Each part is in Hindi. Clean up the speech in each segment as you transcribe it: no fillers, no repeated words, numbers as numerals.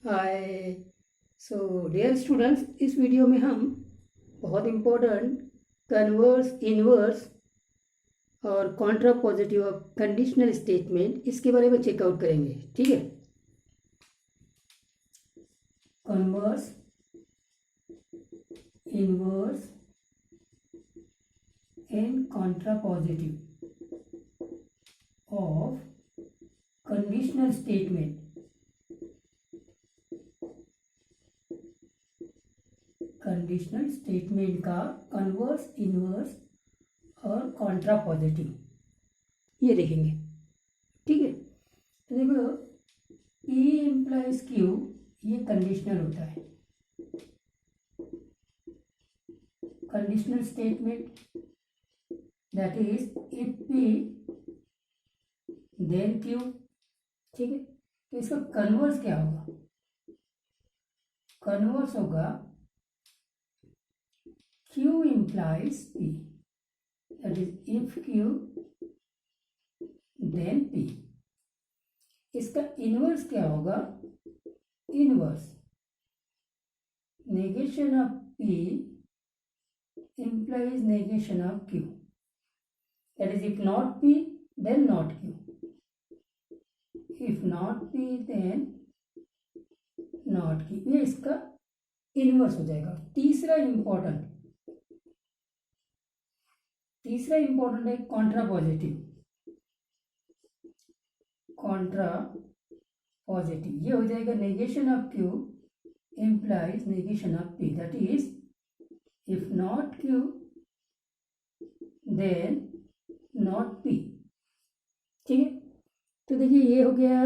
हाय। सो डियर स्टूडेंट्स, इस वीडियो में हम बहुत इम्पोर्टेंट कन्वर्स, इनवर्स और contrapositive of conditional statement इसके बारे में चेकआउट करेंगे। ठीक है। Converse, inverse and contrapositive of conditional statement. Conditional statement का कन्वर्स, इनवर्स और कॉन्ट्रा पॉजिटिव ये देखेंगे। ठीक है। तो देखो, P इम्प्लाइज Q ये कंडीशनल होता है। Conditional statement that is if P then Q। ठीक है। तो इसका कन्वर्स क्या होगा? कन्वर्स होगा Q implies P, that is if Q then P। इसका इनवर्स क्या होगा? Inverse negation of P implies negation of Q, that is if not P then not Q, if not P then not Q। ये इसका इनवर्स हो जाएगा। तीसरा इंपॉर्टेंट है कॉन्ट्रा पॉजिटिव। कॉन्ट्रा पॉजिटिव ये हो जाएगा negation of Q implies negation of P, that is if not Q then not P। ठीक है। तो देखिए, ये हो गया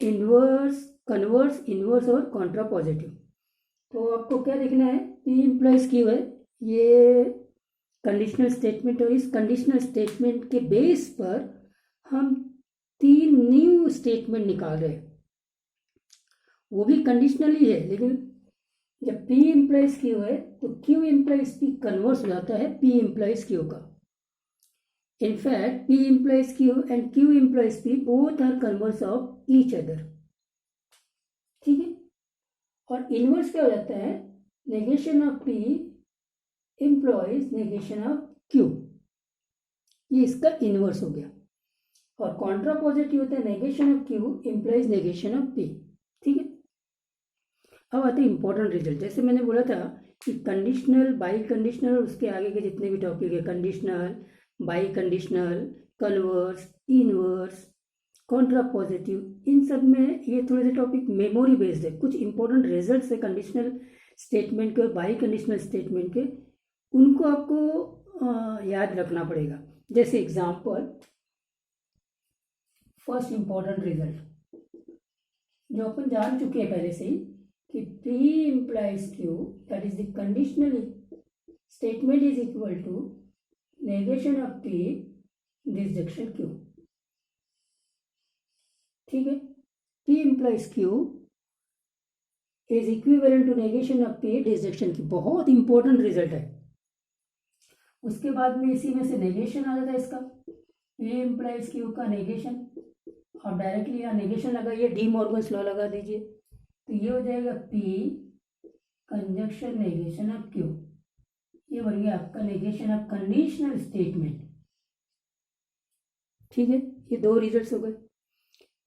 इनवर्स, कन्वर्स, इनवर्स और कॉन्ट्रा पॉजिटिव। तो आपको क्या देखना है? P implies Q है, ये कंडीशनल स्टेटमेंट, और इस कंडीशनल स्टेटमेंट के बेस पर हम 3 न्यू स्टेटमेंट निकाल रहे हैं। वो भी कंडीशनल ही है, लेकिन जब P इम्प्लाइज Q है तो Q इम्प्लाइज P कन्वर्स हो जाता है P इम्प्लाइज Q का। In fact P implies Q and Q implies P both are converse of each other. ठीक है। और इनवर्स क्या हो जाता है? Negation of P implies negation of Q, ये इसका इनवर्स हो गया। और कॉन्ट्रा पॉजिटिव होता है negation of Q employees negation of P। ठीक है। अब आते हैं इंपॉर्टेंट रिजल्ट। जैसे मैंने बोला था कि कंडीशनल, बाई कंडीशनल और उसके आगे के जितने भी टॉपिक है, conditional, biconditional, converse, inverse, contrapositive, इन सब में ये थोड़े से टॉपिक मेमोरी बेस्ड है। कुछ इंपॉर्टेंट रिजल्ट्स है कंडीशनल स्टेटमेंट के और बाई कंडीशनल स्टेटमेंट के, उनको आपको याद रखना पड़ेगा। जैसे एग्जाम्पल, फर्स्ट इंपॉर्टेंट रिजल्ट जो अपन जान चुके हैं पहले से ही कि P implies Q, that is the conditional statement is equal to negation of P disjunction Q। ठीक है। P implies Q is equivalent to negation of P disjunction Q, बहुत इंपॉर्टेंट रिजल्ट है। उसके बाद में इसी में से नेगेशन आ जाता है इसका, P implies Q का नेगेशन। आप डायरेक्टली यहाँ नेगेशन लगाइए, डी मॉर्गन्स लॉ लगा दीजिए, तो ये हो जाएगा P conjunction negation of Q। ये बन गया आपका नेगेशन ऑफ कंडीशनल स्टेटमेंट। ठीक है। ये 2 रिजल्ट्स हो गए।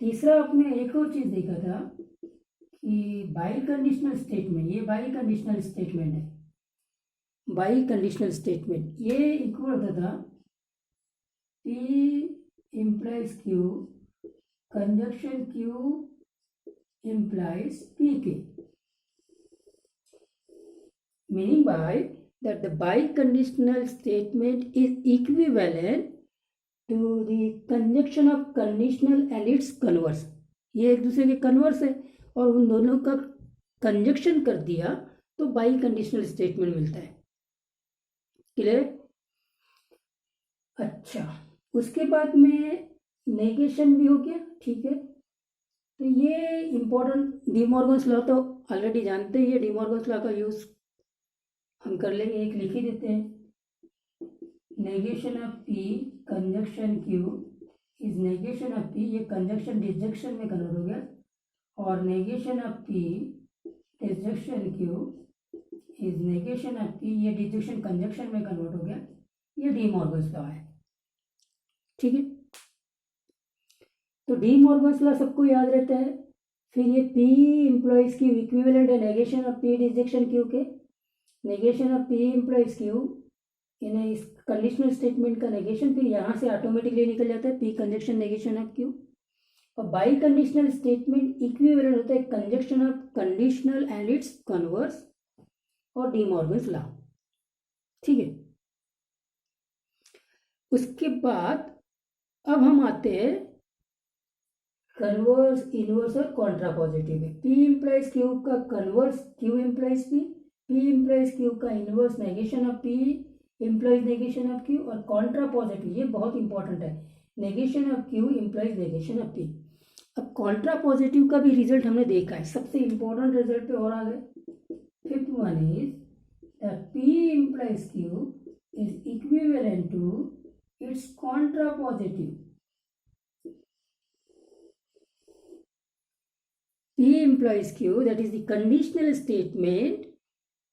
तीसरा आपने एक और चीज देखा था कि बाई कंडीशनल स्टेटमेंट, ये बाई कंडीशनल स्टेटमेंट है। बाई कंडीशनल स्टेटमेंट ये इक्वल होता था P implies Q conjunction Q implies PK, meaning by that the biconditional statement is equivalent to the conjunction of conditional and its converse। ये एक दूसरे के कन्वर्स है और उन दोनों का कंजक्शन कर दिया तो बाई कंडीशनल स्टेटमेंट मिलता है। क्लियर? अच्छा, उसके बाद में नेगेशन भी हो गया। ठीक है। तो ये इंपॉर्टेंट डी मॉर्गन्स लॉ तो ऑलरेडी जानते ही है। डी मॉर्गन्स लॉ का यूज हम कर लेंगे, एक लिख ही देते हैं। Negation of P conjunction Q is negation of P, ये कंजक्शन डिसजंक्शन में कन्वर्ट हो गया, और negation of P disjunction Q is negation of P, ये डिसजंक्शन कंजक्शन में कन्वर्ट हो गया, ये डी मॉर्गन्स लॉ है। ठीक है, तो डी मॉर्गन्स लॉ सबको याद रहता है। फिर ये पी इम्प्लॉइज क्यू इक्विवेलेंट है negation of P disjunction Q के, negation of P implies Q यानी इस कंडीशनल स्टेटमेंट का नेगेशन, फिर यहाँ से ऑटोमेटिकली निकल जाता है P conjunction negation of Q. और बाई कंडीशनल स्टेटमेंट इक्विवेलेंट होता है conjunction of conditional and its converse और डी मॉर्गन्स लॉ। ठीक है, उसके बाद अब हम आते हैं कन्वर्स, इनवर्स और कॉन्ट्रापॉजिटिव में। पी इम्प्लाइज क्यू का converse Q implies P implies Q का inverse negation of P implies negation of Q, और कॉन्ट्रापॉजिटिव ये बहुत इंपॉर्टेंट है, negation of Q implies negation of P. अब कॉन्ट्रापॉजिटिव का भी रिजल्ट हमने देखा है, सबसे इंपॉर्टेंट रिजल्ट पे और आ गए। Fifth one is that P implies Q is equivalent to its contrapositive. P implies Q, that is the conditional statement,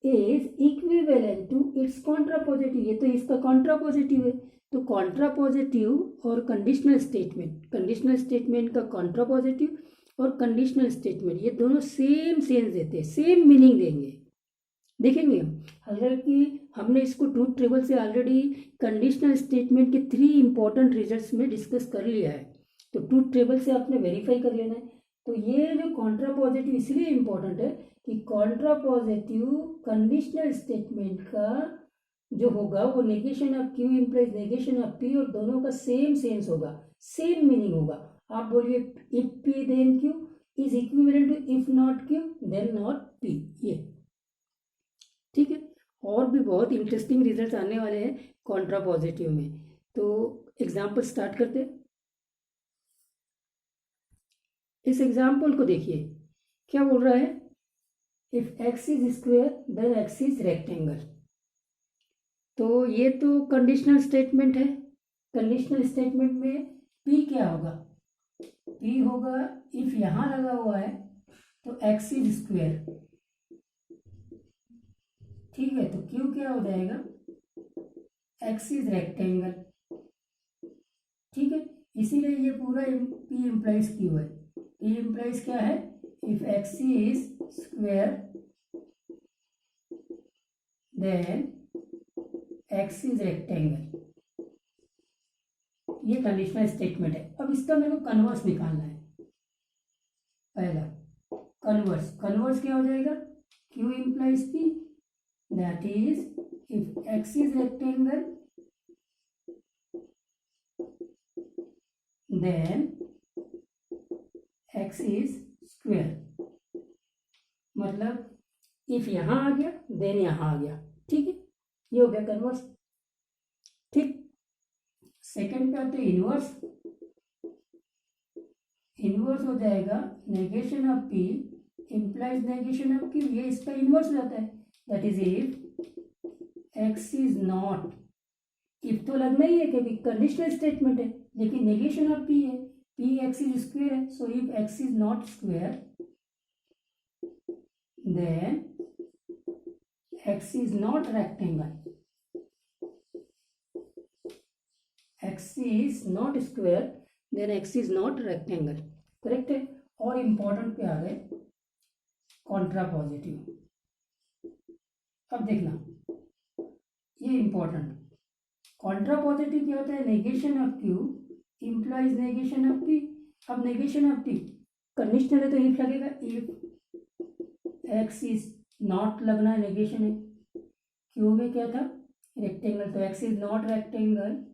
is equivalent to its contrapositive। ये तो इसका contrapositive है, तो contrapositive और conditional statement का contrapositive और conditional statement ये दोनों सेम सेंस देते हैं, सेम मीनिंग देंगे। देखेंगे हम, हालांकि हमने इसको ट्रूथ टेबल से ऑलरेडी कंडीशनल स्टेटमेंट के 3 इंपॉर्टेंट रिजल्ट्स में डिस्कस कर लिया है, तो ट्रूथ टेबल से आपने वेरीफाई कर लेना है। तो ये जो कॉन्ट्रापॉजिटिव इसलिए इम्पोर्टेंट है कि कॉन्ट्रापॉजिटिव कंडीशनल स्टेटमेंट का जो होगा वो negation of Q implies negation of P, और दोनों का सेम सेंस होगा, सेम मीनिंग होगा। आप बोलिए if P then Q is equivalent to if not Q then not P, ये ठीक है। और भी बहुत इंटरेस्टिंग रिजल्ट आने वाले हैं कॉन्ट्रापॉजिटिव में, तो एग्जाम्पल स्टार्ट करते हैं। इस एग्जाम्पल को देखिए, क्या बोल रहा है, if X is square then X is rectangle. तो ये तो कंडीशनल स्टेटमेंट है, कंडीशनल स्टेटमेंट में पी क्या होगा, पी होगा इफ यहां लगा हुआ है तो एक्स इज स्क्वायर, ठीक है, तो क्यू क्या हो जाएगा, एक्स इज रेक्टेंगल, ठीक है। इसीलिए ये पूरा पी इम्प्लाइज क्यू है। पी इम्प्लाइज क्या है, if X is square then X is rectangle, ये कंडीशनल स्टेटमेंट है। अब इसका मेरे को कन्वर्स निकालना है। पहला कन्वर्स, कन्वर्स क्या हो जाएगा, Q implies P, that is if X is rectangle then X is square, मतलब इफ यहां आ गया देन यहां आ गया, ठीक है, ये हो गया कन्वर्स। ठीक, सेकंड पे आते हैं इनवर्स। इनवर्स हो जाएगा negation of P implies negation of Q, ये इसका इनवर्स हो जाता है, that is if X is not, if तो लगना ही है क्योंकि कंडीशनल स्टेटमेंट है, लेकिन नेगेशन ऑफ पी है, पी एक्स इज स्क्वायर है, so if X is not square then X is not rectangle, X is not square then X is not rectangle, correct है। और इंपॉर्टेंट पे आ गए कॉन्ट्रापॉजिटिव। अब देखना ये इंपॉर्टेंट, कॉन्ट्रापॉजिटिव क्या होता है, negation of Q implies negation of P. अब नेगेशन ऑफ पी कंडीशनल है तो इफ लगेगा, इफ एक्स इज नॉट लगना है, नेगेशन है, क्यू में क्या था रेक्टेंगल, तो X is not rectangle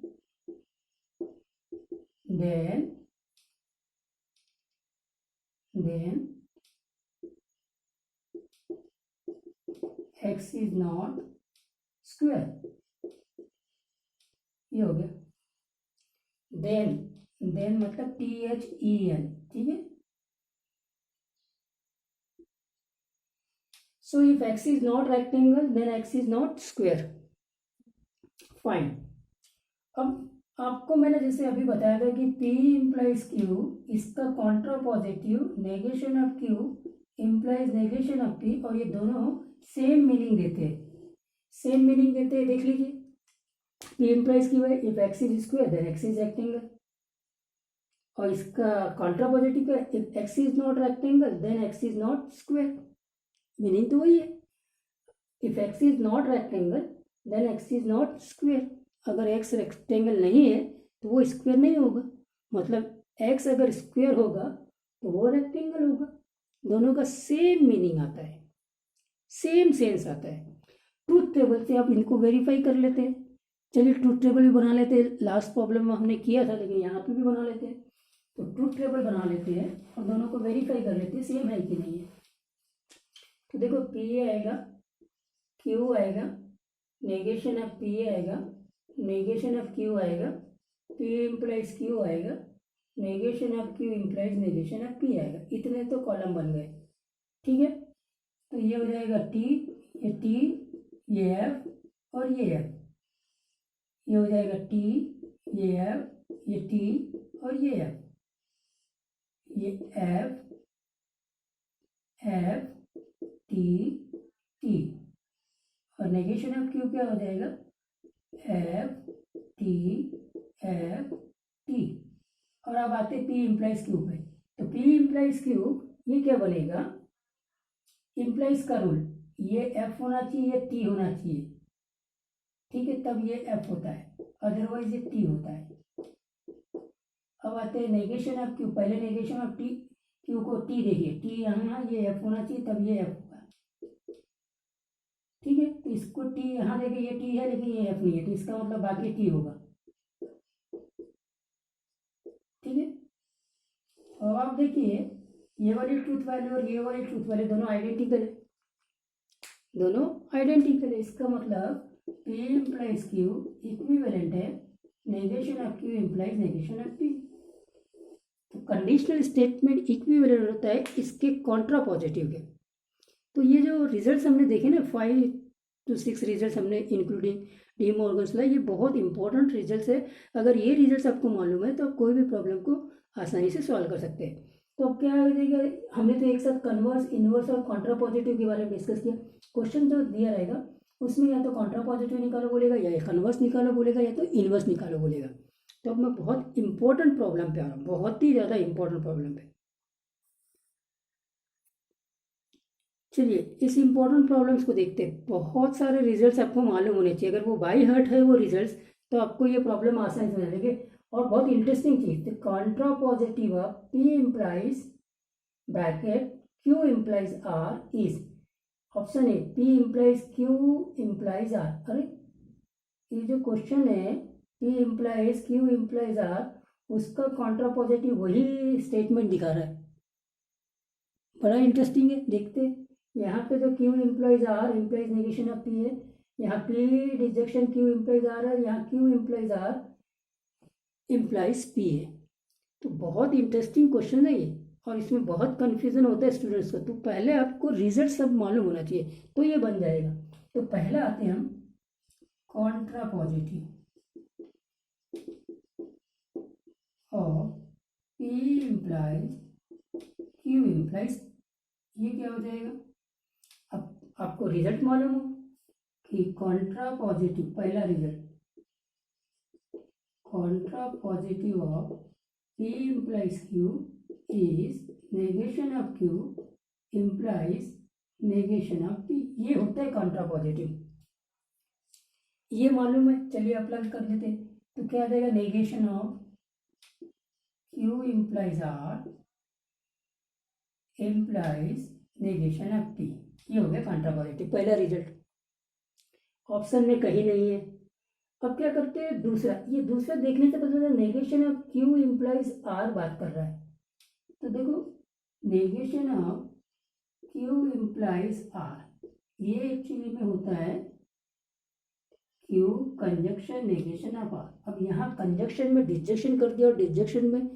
then X is not square, ये हो गया। देन मतलब THEN, ठीक है। So if X is not rectangle then X is not square, fine. अब आपको मैंने जैसे अभी बताया था कि P इम्प्लाइज क्यू इसका contrapositive negation of Q implies negation of P, और ये दोनों सेम मीनिंग देते हैं, सेम मीनिंग देते हैं। देख लीजिए, पी इम्प्लाइज क्यू है, if X is square then X is rectangle, और इसका कॉन्ट्रा पॉजिटिव है, if X is not rectangle then X is not square. Meaning तो वही है, if X is not rectangle then X is not square. अगर एक्स रेक्टेंगल नहीं है तो वो स्क्वायर नहीं होगा, मतलब एक्स अगर स्क्वायर होगा तो वो रेक्टेंगल होगा। दोनों का सेम मीनिंग आता है, सेम सेंस आता है। ट्रूथ टेबल से आप इनको वेरीफाई कर लेते हैं। चलिए ट्रूथ टेबल भी बना लेते हैं, लास्ट प्रॉब्लम में हमने किया था लेकिन यहाँ पे भी बना लेते हैं। तो ट्रूथ टेबल बना लेते हैं और दोनों को वेरीफाई कर लेते हैं सेम है कि नहीं है। तो देखो पी आएगा, क्यू आएगा, नेगेशन ऑफ पी आएगा, नेगेशन ऑफ क्यू आएगा, पी इम्प्लाइज क्यू आएगा, negation of Q implies negation of P आएगा। इतने तो कॉलम बन गए, ठीक है। तो ये हो जाएगा टी, ये टी, ये एफ और ये एफ, ये हो जाएगा टी, ये एफ, ये टी और ये एफ, ये एफ, एफ, टी, टी, और नेगेशन ऑफ क्यू क्या हो जाएगा, एफ, टी, एफ, टी। और अब आते पी इम्प्लाइज क्यू पे। तो पी इम्प्लाइज क्यू ये क्या बनेगा, इम्प्लाइज का रूल, ये एफ होना चाहिए, ये टी होना चाहिए, ठीक है, तब ये एफ होता है, अदरवाइज ये टी होता है। अब आते हैं नेगेशन ऑफ क्यू। पहले नेगेशन ऑफ टी, क्यू को टी देखिए, टी यहाँ, ये एफ होना चाहिए, तब ये एफ होगा, ठीक है। तो इसको टी यहाँ देखिए, ये टी है लेकिन ये एफ नहीं है, तो इसका मतलब बाकी टी होगा, ठीक है। अब आप देखिए ये वाली ट्रूथ वैल्यू और ये वाली ट्रूथ वैल्यू दोनों आइडेंटिकल है, दोनों आइडेंटिकल है। इसका मतलब पी इम्प्लाइज क्यू इक्विवेलेंट है negation of Q implies negation of P. तो कंडीशनल स्टेटमेंट इक्विवेलेंट होता है इसके कॉन्ट्रा पॉजिटिव के। तो ये जो रिजल्ट्स हमने देखे ना 5 to 6 रिजल्ट्स हमने इंक्लूडिंग डी मॉर्गन्स ला, ये बहुत इंपॉर्टेंट रिजल्ट्स है। अगर ये रिजल्ट्स आपको मालूम है तो आप कोई भी प्रॉब्लम को आसानी से सॉल्व कर सकते हैं। तो अब क्या हो जाएगा, हमने तो एक साथ कन्वर्स, इन्वर्स और कॉन्ट्रा पॉजिटिव के बारे में डिस्कस किया। क्वेश्चन जो दिया रहेगा उसमें या तो कॉन्ट्रा पॉजिटिव निकालो बोलेगा, या कन्वर्स निकालो बोलेगा, या तो इन्वर्स निकालो बोलेगा। तो अब मैं बहुत इंपॉर्टेंट प्रॉब्लम पे आ रहा हूँ, बहुत ही ज़्यादा इंपॉर्टेंट प्रॉब्लम पे। चलिए इस इंपॉर्टेंट प्रॉब्लम्स को देखते हैं। बहुत सारे रिजल्ट्स आपको मालूम होने चाहिए, अगर वो बाई हार्ट है वो रिजल्ट्स, तो आपको ये प्रॉब्लम आसानी से मिलेगी। और बहुत इंटरेस्टिंग चीज, contrapositive of P implies bracket Q implies R is, option A P implies Q implies R. अरे ये जो क्वेश्चन है P implies Q implies R, उसका कॉन्ट्रा पॉजिटिव वही स्टेटमेंट दिखा रहा है, बड़ा इंटरेस्टिंग है। देखते हैं यहाँ पे जो Q implies R implies negation of P है, यहाँ P disjunction Q implies R है, यहाँ Q implies R implies P है। तो बहुत इंटरेस्टिंग क्वेश्चन है ये, और इसमें बहुत कन्फ्यूजन होता है स्टूडेंट्स को। तो पहले आपको रिजल्ट सब मालूम होना चाहिए तो ये बन जाएगा। तो पहले आते हैं हम कॉन्ट्रा पॉजिटिव और पी इम्प्लाइज क्यू इम्प्लाइज, ये क्या हो जाएगा। अब आपको रिजल्ट मालूम हो कि कॉन्ट्रा पॉजिटिव, पहला result Contra positive of P implies Q is negation of Q implies negation of P, ये होता है कॉन्ट्रा पॉजिटिव, ये मालूम है। चलिए अप्लाई कर लेते हैं। तो क्या आ जाएगा, negation of Q implies R implies negation of P, ये हो गया कॉन्ट्रा पॉजिटिव, पहला रिजल्ट। ऑप्शन में कहीं नहीं है। अब क्या करते हैं दूसरा, ये दूसरा देखने से पता चलता है negation of Q implies R बात कर रहा है। तो देखो negation of Q implies R, ये एक्चुअली में होता है Q conjunction negation of R. अब यहाँ कंजक्शन में डिजेक्शन कर दिया और डिजेक्शन में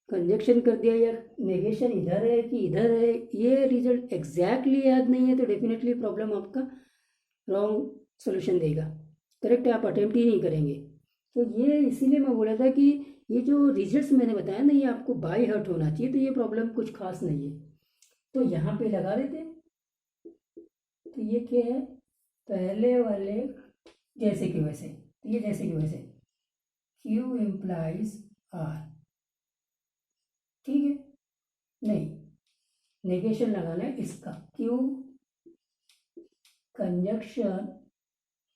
कंजक्शन कर दिया, या नेगेशन इधर है कि इधर है, ये रिजल्ट एग्जैक्टली याद नहीं है तो डेफिनेटली प्रॉब्लम आपका रॉन्ग सॉल्यूशन देगा, करेक्ट है, आप अटेम्प्ट ही नहीं करेंगे। तो ये इसीलिए मैं बोला था कि ये जो रिजल्ट्स मैंने बताया ना, ये आपको बाय हार्ट होना चाहिए, तो ये प्रॉब्लम कुछ खास नहीं है। तो यहाँ पे लगा देते हैं। तो ये क्या है, पहले वाले जैसे कि वैसे, तो ये जैसे कि वैसे Q इम्प्लाइज R, ठीक है, नहीं नेगेशन लगाना है इसका, Q conjunction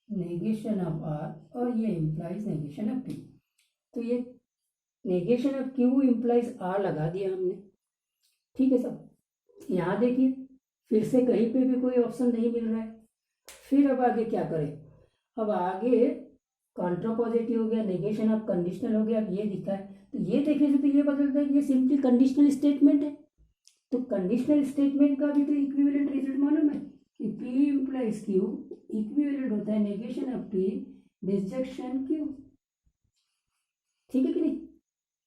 negation of R और ये इम्प्लाइज नेगेशन ऑफ P। तो ये negation of Q implies R लगा दिया हमने, ठीक है सब। यहाँ देखिए फिर से कहीं पे भी कोई ऑप्शन नहीं मिल रहा है। फिर अब आगे क्या करें, अब आगे कॉन्ट्रा पॉजिटिव हो गया, नेगेशन ऑफ कंडीशनल हो गया, अब ये दिखा है। तो ये देखने से तो ये बदलता है कि ये सिंपली कंडीशनल स्टेटमेंट है। तो कंडीशनल स्टेटमेंट का भी तो इक्विवेलेंट रिजल्ट मालूम है कि P इम्प्लाइज Q इक्विवेलेंट होता है negation of P disjunction Q, ठीक है कि नहीं,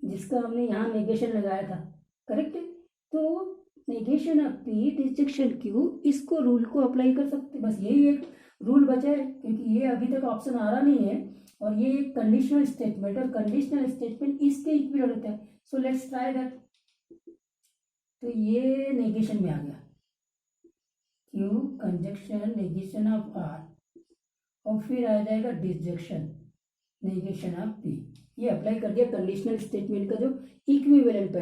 जिसका हमने यहाँ नेगेशन लगाया था, करेक्ट है। तो negation of P disjunction Q, इसको रूल को अप्लाई कर सकते, बस यही एक रूल बचा है, क्योंकि ये अभी तक ऑप्शन आ रहा नहीं है और ये एक कंडीशनल स्टेटमेंट, और कंडीशनल स्टेटमेंट इसके इक्विवेलेंट होता है। So let's try that. तो ये नेगेशन में आ गया, Q conjunction negation of R, और फिर आ जाएगा डिसजंक्शन नेगेशन ऑफ P। ये अप्लाई कर दिया कंडीशनल स्टेटमेंट का जो इक्विवेलेंट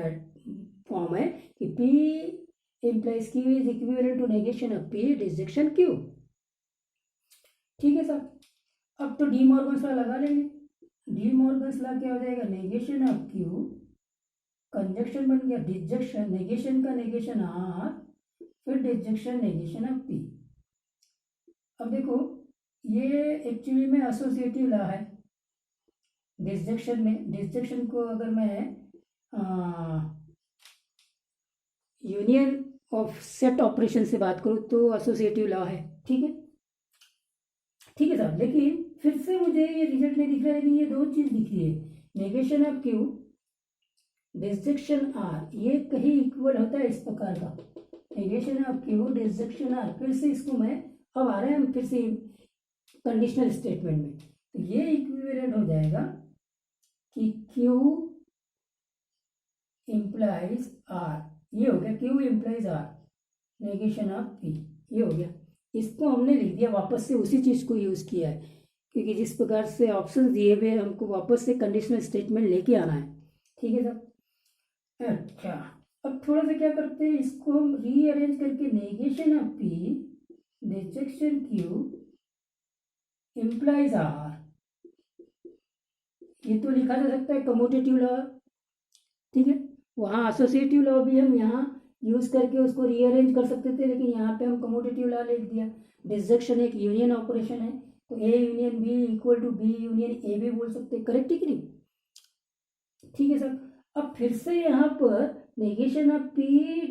फॉर्म है कि P implies Q is equivalent to negation of P disjunction Q, ठीक है सर। अब तो डी मॉर्गन्स लॉ लगा लेंगे। डी मॉर्गन्स लॉ क्या हो जाएगा, नेगेशन ऑफ Q कंजक्शन बन गया डिसजंक्शन, नेगेशन का नेगेशन R, फिर डिसजंक्शन नेगेशन ऑफ P। अब देखो ये एक्चुअली में एसोसिएटिव लॉ है डिसजंक्शन में। डिसजंक्शन को अगर मैं यूनियन ऑफ सेट ऑपरेशन से बात करूँ तो एसोसिएटिव लॉ है, ठीक है, ठीक है साहब। लेकिन फिर से मुझे ये रिजल्ट नहीं दिख रहा है, लेकिन ये दो चीज दिख रही है, negation of Q disjunction R, ये कहीं इक्वल होता है इस प्रकार का, negation of Q disjunction R। फिर से इसको मैं, अब आ रहे हैं हम फिर से कंडीशनल स्टेटमेंट में, तो ये इक्विवेलेंट हो जाएगा कि Q इम्प्लाइज R, ये हो गया Q implies R negation of P, ये हो गया। इसको हमने लिख दिया, वापस से उसी चीज़ को यूज़ किया है, क्योंकि जिस प्रकार से ऑप्शन दिए हुए हमको वापस से कंडीशनल स्टेटमेंट लेके आना है, ठीक है सर। अच्छा अब थोड़ा सा क्या करते हैं, इसको हम रीअरेंज करके negation of P disjunction Q implies R, ये तो लिखा जा सकता है कम्यूटेटिव लॉ, ठीक है। वहाँ एसोसिएटिव लॉ भी हम यहाँ यूज़ करके उसको रीअरेंज कर सकते थे, लेकिन यहाँ पे हम कम्यूटेटिव लॉ लिख दिया। डिसजंक्शन एक यूनियन ऑपरेशन है, तो A union B equal to B union A भी बोल सकते हैं, करेक्ट है कि नहीं, ठीक है सर। अब फिर से यहाँ पर नेगेशन ऑफ P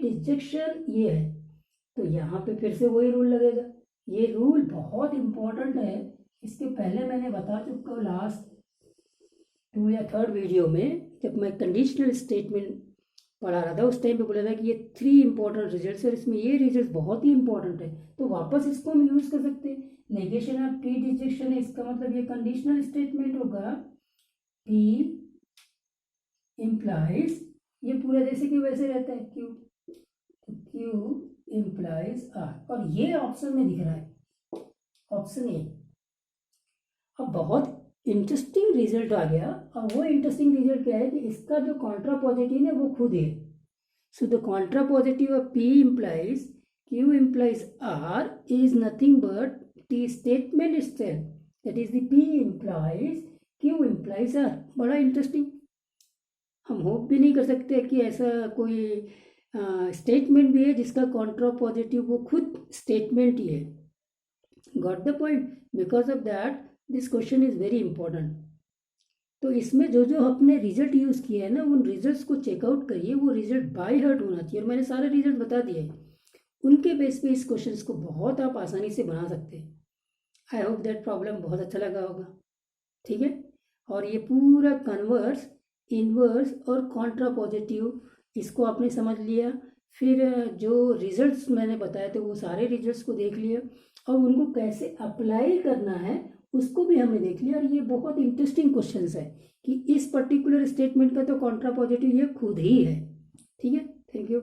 डिसजंक्शन ये है, तो यहाँ पे फिर से वही रूल लगेगा। ये रूल बहुत इंपॉर्टेंट है, इसके पहले मैंने बता चुका हूँ लास्ट 2 या 3rd वीडियो में, जब मैं कंडीशनल स्टेटमेंट पढ़ा रहा था उस टाइम पे बोला था कि ये 3 इंपॉर्टेंट रिजल्ट्स है, इसमें ये रिजल्ट बहुत ही इंपॉर्टेंट है, तो वापस इसको हम यूज़ कर सकते हैं। नेगेशन ऑफ P डिसजंक्शन है, इसका मतलब ये कंडीशनल स्टेटमेंट होगा, P इम्प्लाइज, ये पूरा जैसे कि वैसे रहता है Q, Q इम्प्लाइज R, और ये ऑप्शन में दिख रहा है, ऑप्शन ए। अब बहुत इंटरेस्टिंग रिजल्ट आ गया, और वो इंटरेस्टिंग रिजल्ट क्या है कि इसका जो कॉन्ट्रा पॉजिटिव है वो खुद है। So the Contra positive of P implies Q implies R is nothing but the statement itself, that is the P implies Q implies R। बड़ा इंटरेस्टिंग, हम होप भी नहीं कर सकते कि ऐसा कोई स्टेटमेंट भी है जिसका कॉन्ट्रा पॉजिटिव वो खुद स्टेटमेंट ही है। Got the point, because of that this question is very important. तो इसमें जो जो अपने रिजल्ट यूज़ किए हैं ना, उन रिजल्ट्स को चेकआउट करिए, वो रिजल्ट बाय हार्ट होना चाहिए, और मैंने सारे रिजल्ट बता दिए, उनके बेस पे इस क्वेश्चन को बहुत आप आसानी से बना सकते हैं। आई होप दैट प्रॉब्लम बहुत अच्छा लगा होगा, ठीक है। और ये पूरा कन्वर्स, इन्वर्स और कॉन्ट्रा पॉजिटिव, इसको आपने समझ लिया। फिर जो रिजल्ट्स मैंने बताए थे वो सारे रिजल्ट्स को देख लिया, और उनको कैसे अप्लाई करना है उसको भी हमने देख लिया। और ये बहुत इंटरेस्टिंग क्वेश्चंस है कि इस पर्टिकुलर स्टेटमेंट का तो कॉन्ट्रा पॉजिटिव ये खुद ही है। ठीक है, थैंक यू।